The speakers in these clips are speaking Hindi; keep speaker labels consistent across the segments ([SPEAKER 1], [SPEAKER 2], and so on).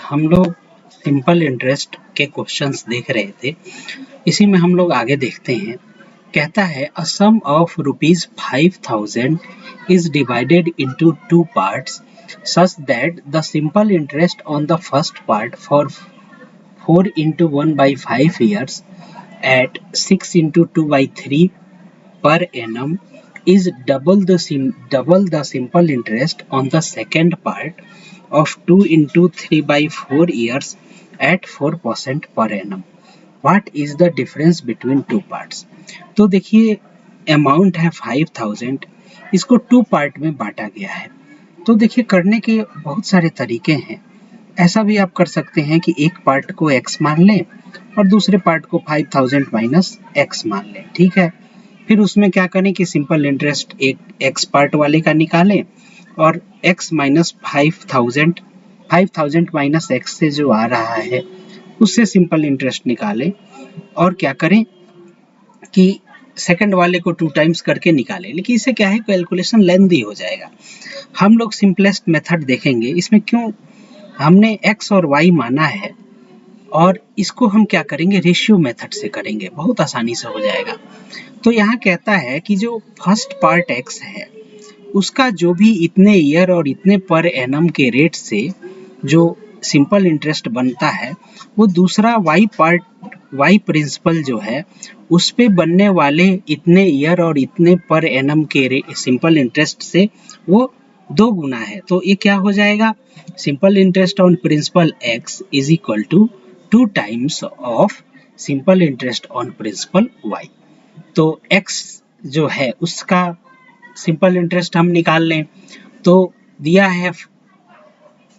[SPEAKER 1] हम लोग सिंपल इंटरेस्ट के क्वेश्चंस देख रहे थे। इसी में हम लोग आगे देखते हैं। कहता है अ सम of ₹5000 is divided into two parts such that the simple interest on the first part for 4 into 1 by 5 years at 6 into 2 by 3 per annum is double the simple interest on the second part of 2 into 3 by 4 years at 4% per annum. What is the difference between two parts? तो देखिए अमाउंट है 5000, इसको टू पार्ट में बांटा गया है। तो देखिए करने के बहुत सारे तरीके हैं। ऐसा भी आप कर सकते हैं कि एक पार्ट को x मान लें और दूसरे पार्ट को 5000 माइनस x मान लें, ठीक है। फिर उसमें क्या करें कि सिंपल इंटरेस्ट एक x पार्ट वाले का निकालें और x माइनस 5000 माइनस x से जो आ रहा है उससे सिंपल इंटरेस्ट निकालें और क्या करें कि सेकंड वाले को 2 टाइम्स करके निकालें। लेकिन इससे क्या है, कैलकुलेशन लेंथी हो जाएगा। हम लोग सिंपलेस्ट मेथड देखेंगे। इसमें क्यों हमने x और y माना है और इसको हम क्या करेंगे, रेशियो मेथड से करेंगे, बहुत आसानी से हो जाएगा। तो यहाँ कहता है कि जो फर्स्ट पार्ट x है उसका जो भी इतने ईयर और इतने पर एनम के रेट से जो सिंपल इंटरेस्ट बनता है वो दूसरा y प्रिंसिपल जो है उस पे बनने वाले इतने ईयर और इतने पर एनम के सिंपल इंटरेस्ट से वो 2 गुना है। तो ये क्या हो जाएगा, simple interest on principal x is equal to 2 times of simple interest on principal y। तो x जो है उसका सिंपल इंटरेस्ट हम निकाल लें तो दिया है,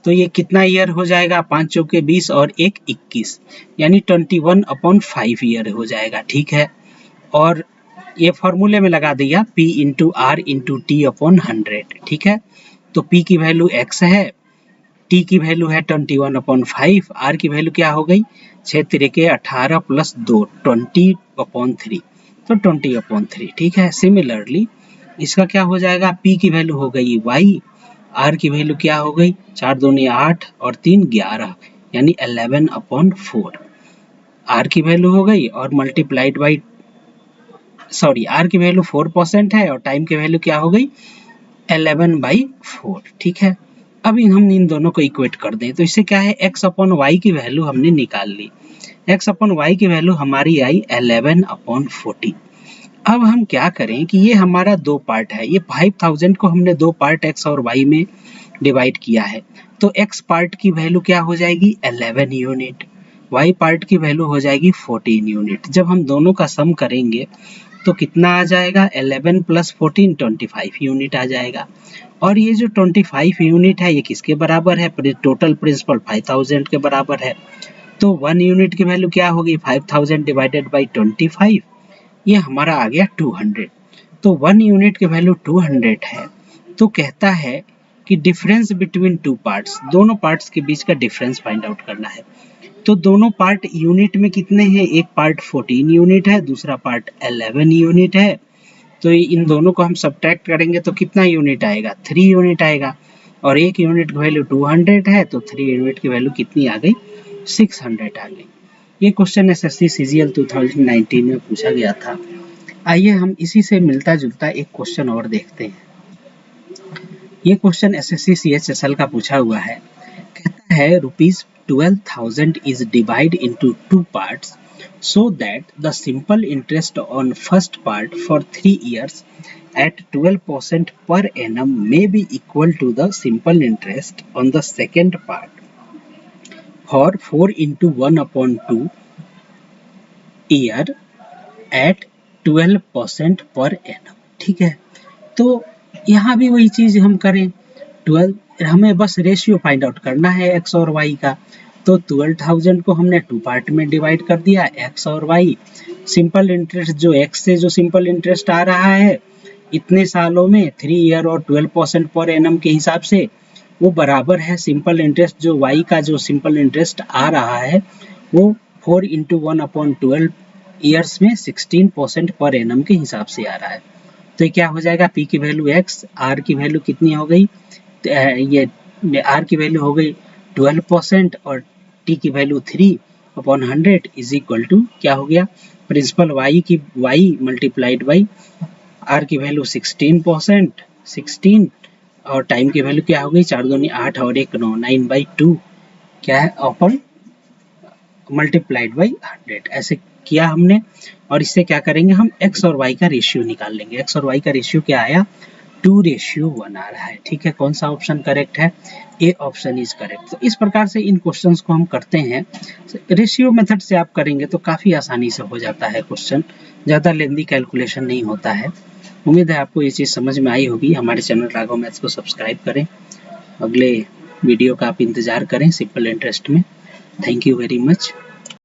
[SPEAKER 1] तो ये कितना ईयर हो जाएगा, 5 चौके 20 और 1 21, यानी 21/5 ईयर हो जाएगा, ठीक है। और ये फॉर्मूले में लगा दिया P into R into T upon 100, ठीक है। तो P की वैल्यू x है, T की वैल्यू है 21/5, R की वैल्यू क्या हो गई 6 तिरिके 18 प्लस 2 20/3, तो 20/3, ठीक है। सिमिलरली इसका क्या हो जाएगा, P की वैल्यू हो गई y, R की वैल्यू क्या हो गई 4 दूनी 8 और 3 11, यानी 11/4 R की वैल्यू हो गई और मल्टीप्लाइड बाई R की वैल्यू 4% है और टाइम की वैल्यू क्या हो गई 11/4, ठीक है। अब हम इन दोनों को इक्वेट कर दें तो इससे क्या है, x अपॉन वाई की वैल्यू हमने निकाल ली। x अपॉन वाई की वैल्यू हमारी आई 11/14। अब हम क्या करें कि ये हमारा 2 पार्ट है, ये 5000 को हमने 2 पार्ट x और y में डिवाइड किया है। तो x पार्ट की वैल्यू क्या हो जाएगी 11 यूनिट, y पार्ट की वैल्यू हो जाएगी 14 यूनिट। जब हम दोनों का सम करेंगे तो कितना आ जाएगा, 11 प्लस 14 25 यूनिट आ जाएगा। और ये जो 25 यूनिट है ये किसके बराबर है, टोटल प्रिंसिपल 5000 के बराबर है। तो 1 यूनिट की वैल्यू क्या होगी 5000 डिवाइडेड बाई 25, ये हमारा आ गया 200। तो 1 यूनिट की वैल्यू 200 है। तो कहता है कि डिफरेंस बिटवीन टू पार्ट्स, दोनों पार्ट्स के बीच का डिफरेंस फाइंड आउट करना है। तो दोनों पार्ट यूनिट में कितने हैं, एक पार्ट 14 यूनिट है, दूसरा पार्ट 11 यूनिट है। तो इन दोनों को हम सब्ट्रैक्ट करेंगे तो कितना यूनिट आएगा 3 यूनिट आएगा, और एक यूनिट की वैल्यू 200 है तो 3 यूनिट की वैल्यू कितनी आ गई 600 आ गई। ये क्वेश्चन एसएससी सीजीएल 2019 में पूछा गया था। आइए हम इसी से मिलता जुलता एक क्वेश्चन और देखते हैं। ये क्वेश्चन एसएससी सीएचएसएल का पूछा हुआ है। कहता है ₹12,000 is divided into 2 parts so that the simple interest on first part for 3 years at 12% per annum may be equal to the simple interest on the second part for 4 into 1/2 year at 12% per annum, ठीक है। तो यहाँ भी वही चीज हम करें, 12, हमें बस रेशियो फाइंड आउट करना है x और y का। तो 12,000 को हमने 2 पार्ट में डिवाइड कर दिया, x और y। सिंपल इंटरेस्ट जो x से जो सिंपल इंटरेस्ट आ रहा है इतने सालों में 3 ईयर और 12% पर एनम के हिसाब से, वो बराबर है सिंपल इंटरेस्ट जो y का जो सिंपल इंटरेस्ट आ रहा है वो 4 into 1/12 ईयर्स में 16% पर एनम के हिसाब से आ रहा है। तो क्या हो जाएगा, P की वैल्यू x, R की वैल्यू कितनी हो गई, ये R की वैल्यू हो गई 12% और t की वैल्यू 3/100 इज इक्वल टू क्या हो गया, principal y multiplied by r की वैल्यू 16% और टाइम की वैल्यू क्या हो गई, 4 दूनी 8 और 1 9, 9/2 क्या है अपन मल्टीप्लाइड बाई 100 ऐसे किया हमने। और इससे क्या करेंगे हम x और y का रेशियो निकाल लेंगे। x और y का रेशियो क्या आया, 2:1 आ रहा है। ठीक है, कौन सा ऑप्शन करेक्ट है, ए ऑप्शन इज करेक्ट। तो इस प्रकार से इन क्वेश्चंस को हम करते हैं। रेशियो मेथड से आप करेंगे तो काफ़ी आसानी से हो जाता है क्वेश्चन, ज़्यादा लेंदी कैलकुलेशन नहीं होता है। उम्मीद है आपको ये चीज़ समझ में आई होगी। हमारे चैनल राघव मैथ्स को सब्सक्राइब करें, अगले वीडियो का आप इंतज़ार करें सिंपल इंटरेस्ट में। Thank you very much.